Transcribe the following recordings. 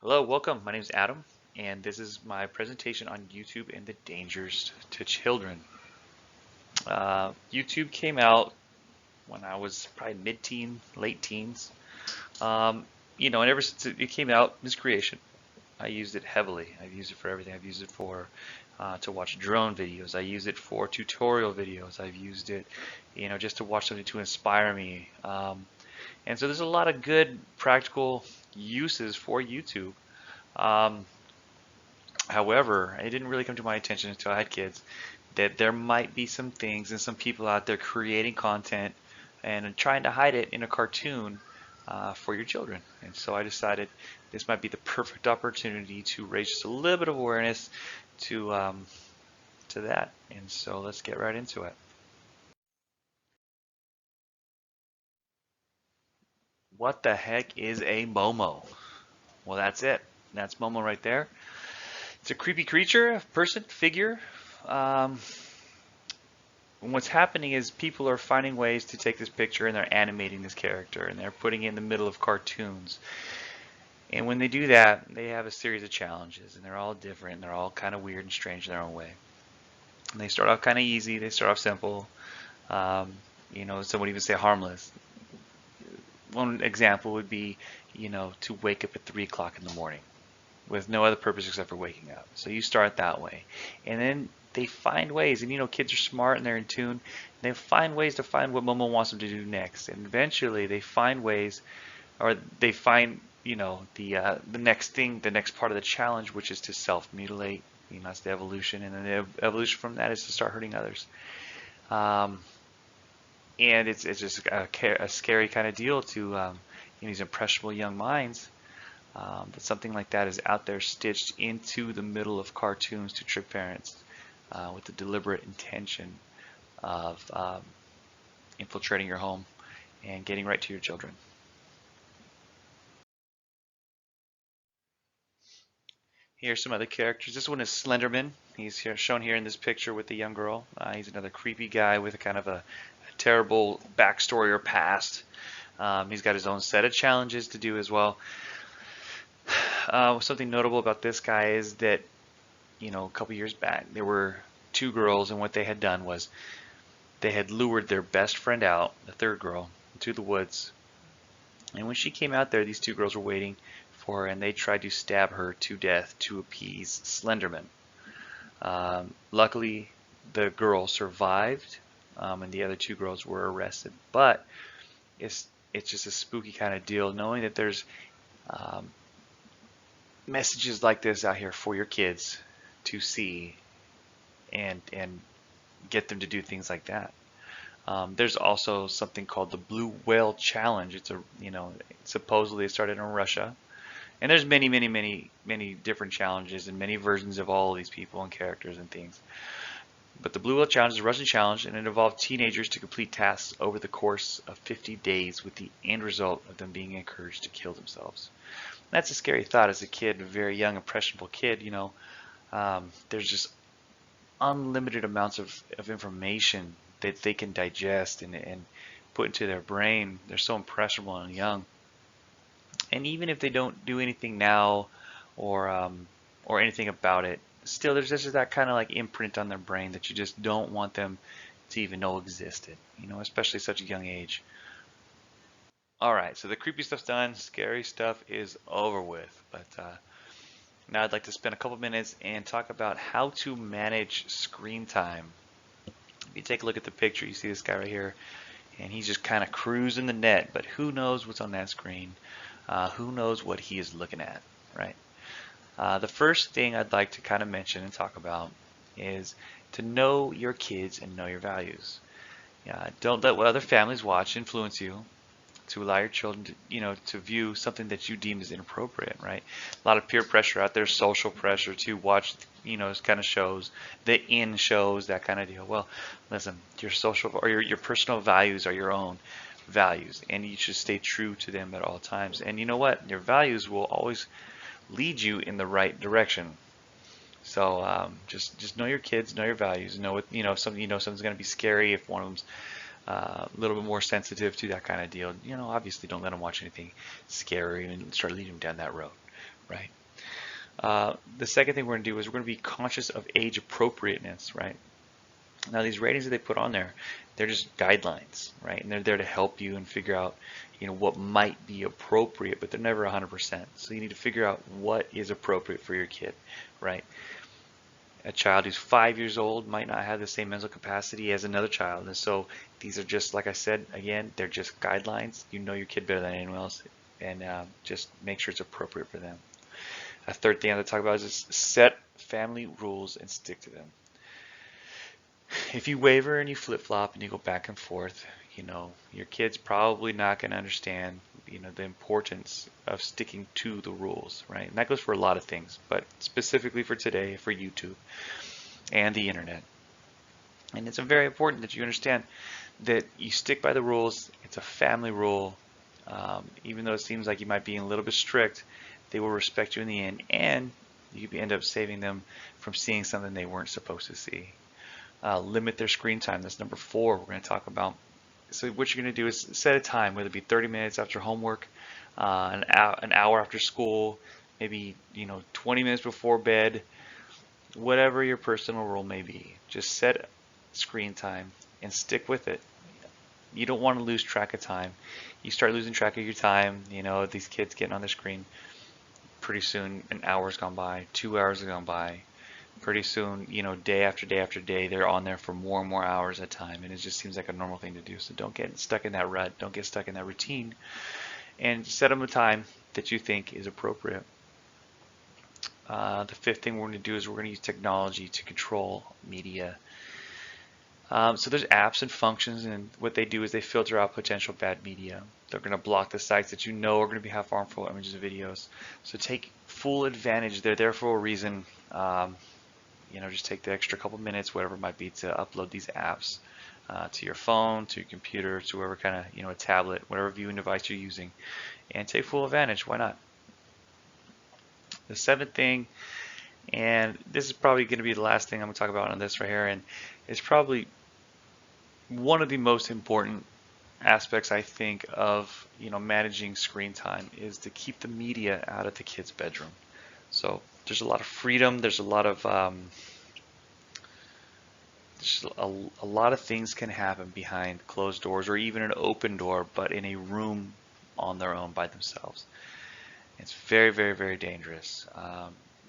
Hello, welcome. My name is Adam, and this is my presentation on YouTube and the dangers to children. YouTube came out when I was probably mid-teen, late teens. Um, and ever since it came out, its creation, I used it heavily. I've used it for everything. I've used it for to watch drone videos. I use it for tutorial videos. I've used it, just to watch something to inspire me. And so there's a lot of good practical uses for YouTube. Um, However, it didn't really come to my attention until I had kids that there might be some things and some people out there creating content and trying to hide it in a cartoon for your children. And so I decided this might be the perfect opportunity to raise just a little bit of awareness to that. And so let's get right into it. What the heck is a Momo? Well, that's it. That's Momo right there. It's a creepy creature, a person, figure. Um, what's happening is people are finding ways to take this picture and they're animating this character and they're putting it in the middle of cartoons. And when they do that, they have a series of challenges and they're all different and they're all kind of weird and strange in their own way. And they start off kind of easy, they start off simple. Some would even say harmless. One example would be, to wake up at 3 o'clock in the morning with no other purpose except for waking up. So you start that way. And then they find ways, and kids are smart and they're in tune. They find ways to find what Momo wants them to do next. And eventually they find ways, or they find, the next thing, the next part of the challenge, which is to self-mutilate. That's the evolution. And then the evolution from that is to start hurting others. Um, and it's just a scary kind of deal to these impressionable young minds. That something like that is out there stitched into the middle of cartoons to trick parents with the deliberate intention of infiltrating your home and getting right to your children. Here's some other characters. This one is Slenderman. He's shown here in this picture with the young girl. He's another creepy guy with a kind of a terrible backstory or past. He's got his own set of challenges to do as well. Something notable about this guy is that, a couple years back, there were two girls, and what they had done was they had lured their best friend out, the third girl, to the woods. And when she came out there, these two girls were waiting for her, and they tried to stab her to death to appease Slenderman. Luckily, the girl survived, and the other two girls were arrested. But it's just a spooky kind of deal, knowing that there's messages like this out here for your kids to see and get them to do things like that. There's also something called the Blue Whale Challenge. It's supposedly it started in Russia, and there's many different challenges and many versions of all of these people and characters and things. But the Blue Whale Challenge is a Russian challenge, and it involved teenagers to complete tasks over the course of 50 days, with the end result of them being encouraged to kill themselves. That's a scary thought as a kid, a very young, impressionable kid. There's just unlimited amounts of information that they can digest and put into their brain. They're so impressionable and young. And even if they don't do anything now or anything about it, still there's just that kind of like imprint on their brain that you just don't want them to even know existed, especially at such a young age. All right, so the creepy stuff's done, scary stuff is over with. But now I'd like to spend a couple minutes and talk about how to manage screen time. If you take a look at the picture, you see this guy right here, and he's just kind of cruising the net, but who knows what's on that screen? Who knows what he is looking at, right? The first thing I'd like to kind of mention and talk about is to know your kids and know your values. Don't let what other families watch influence you to allow your children to, to view something that you deem as inappropriate, right? A lot of peer pressure out there, social pressure to watch, this kind of shows, the in shows, that kind of deal. Well, listen, your social or your personal values are your own values, and you should stay true to them at all times. And you know what? Your values will always lead you in the right direction. So just know your kids, know your values, know what if something's going to be scary. If one of them's a little bit more sensitive to that kind of deal, obviously don't let them watch anything scary and start leading them down that road, right? The second thing we're going to do is we're going to be conscious of age appropriateness, right? Now these ratings that they put on there, they're just guidelines, right? And they're there to help you and figure out, what might be appropriate, but they're never 100%. So you need to figure out what is appropriate for your kid, right? A child who's 5 years old might not have the same mental capacity as another child. And so these are just, like I said, again, they're just guidelines. You know your kid better than anyone else, and just make sure it's appropriate for them. A third thing I have to talk about is set family rules and stick to them. If you waver and you flip-flop and you go back and forth, your kid's probably not going to understand, the importance of sticking to the rules, right? And that goes for a lot of things, but specifically for today, for YouTube and the internet. And it's very important that you understand that you stick by the rules. It's a family rule. Even though it seems like you might be a little bit strict, they will respect you in the end, and you end up saving them from seeing something they weren't supposed to see. Limit their screen time. That's number 4 we're going to talk about. So what you're going to do is set a time, whether it be 30 minutes after homework, an hour after school, maybe 20 minutes before bed, whatever your personal rule may be. Just set screen time and stick with it. You don't want to lose track of time. You start losing track of your time, these kids getting on their screen, pretty soon an hour's gone by, 2 hours have gone by. Pretty soon, day after day after day, they're on there for more and more hours at a time, and it just seems like a normal thing to do. So don't get stuck in that rut. Don't get stuck in that routine, and set them a time that you think is appropriate. The fifth thing we're going to do is we're going to use technology to control media. So there's apps and functions, and what they do is they filter out potential bad media. They're going to block the sites that are going to be have harmful images and videos. So take full advantage. They're there for a reason. Just take the extra couple minutes, whatever it might be, to upload these apps to your phone, to your computer, to whatever kind of, a tablet, whatever viewing device you're using, and take full advantage. Why not? The seventh thing, and this is probably going to be the last thing I'm going to talk about on this right here, and it's probably one of the most important aspects, I think, of managing screen time, is to keep the media out of the kid's bedroom. So there's a lot of freedom. There's a lot of a lot of things can happen behind closed doors, or even an open door, but in a room on their own by themselves. It's very, very, very dangerous.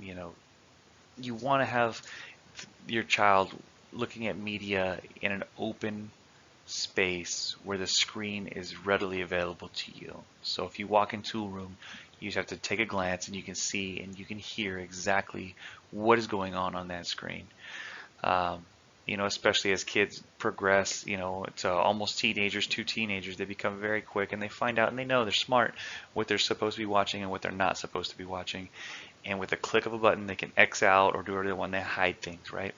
You want to have your child looking at media in an open space where the screen is readily available to you. So if you walk into a room, you just have to take a glance and you can see and you can hear exactly what is going on that screen. Especially as kids progress, to almost teenagers, to teenagers, they become very quick and they find out, and they know, they're smart, what they're supposed to be watching and what they're not supposed to be watching. And with a click of a button, they can X out or do whatever they want. They hide things, right?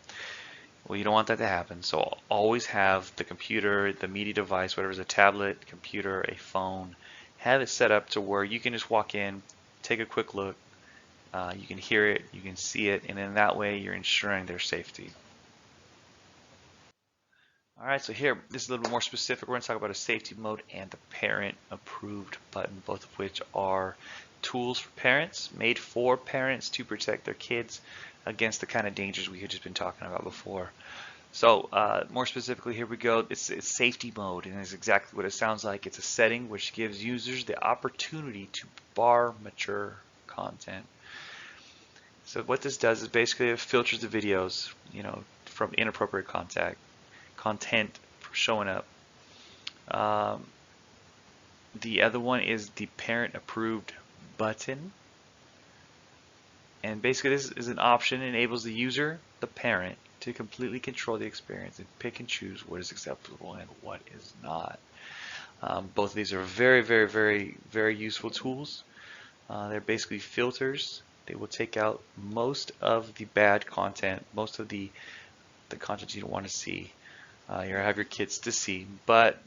Well, you don't want that to happen. So always have the computer, the media device, whatever is a tablet, computer, a phone, have it set up to where you can just walk in, take a quick look, you can hear it, you can see it, and in that way you're ensuring their safety. All right, so here, this is a little bit more specific. We're going to talk about a safety mode and the parent approved button, both of which are tools for parents, made for parents to protect their kids against the kind of dangers we had just been talking about before. So more specifically, here we go. It's safety mode, and it's exactly what it sounds like. It's a setting which gives users the opportunity to bar mature content. So what this does is basically it filters the videos, from inappropriate content showing up. The other one is the parent approved button. And basically this is an option that enables the user, the parent, to completely control the experience and pick and choose what is acceptable and what is not. Both of these are very, very, very, very useful tools. They're basically filters. They will take out most of the bad content, most of the content you don't want to see. You have your kids to see, but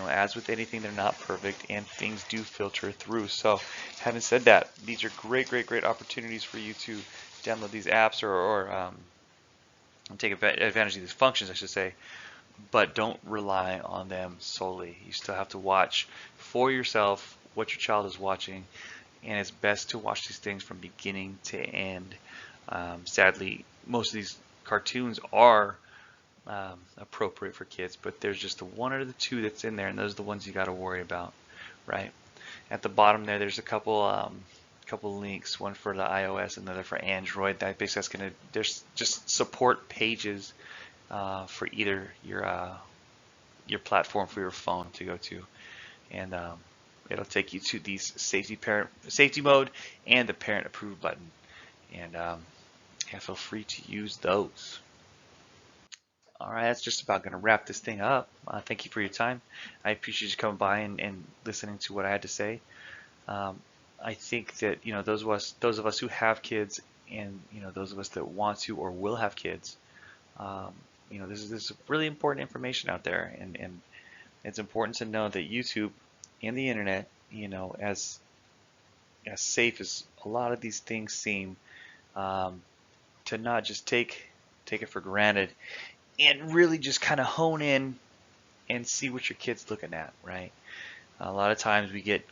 as with anything, they're not perfect and things do filter through. So having said that, these are great, great, great opportunities for you to download these apps or take advantage of these functions, I should say, but don't rely on them solely. You still have to watch for yourself what your child is watching and it's best to watch these things from beginning to end. Sadly, most of these cartoons are appropriate for kids, but there's just the one or the two that's in there, and those are the ones you got to worry about, right? At the bottom there's a couple links, one for the iOS, another for Android. That basically that's gonna there's just support pages for either your platform for your phone to go to, and it'll take you to these safety mode and the parent approved button, and yeah, feel free to use those. All right, that's just about going to wrap this thing up. Thank you for your time. I appreciate you coming by and listening to what I had to say. Um, I think that those of us who have kids, and those of us that want to or will have kids, um, this is really important information out there, and it's important to know that YouTube and the internet, as safe as a lot of these things seem, um, to not just take it for granted and really just kind of hone in and see what your kid's looking at, right? A lot of times we get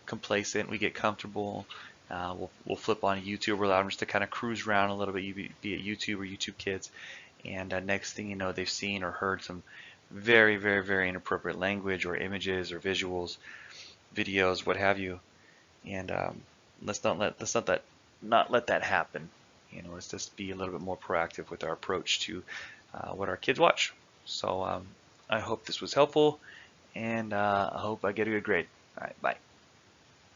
complacent, we get comfortable. We'll flip on YouTube, we're allowed just to kind of cruise around a little bit, be it YouTube or YouTube Kids, and next thing you know, they've seen or heard some very, very, very inappropriate language or images or visuals, videos, what have you. And let's not let that happen. Let's just be a little bit more proactive with our approach to what our kids watch. So I hope this was helpful, and I hope I get a good grade. All right, bye.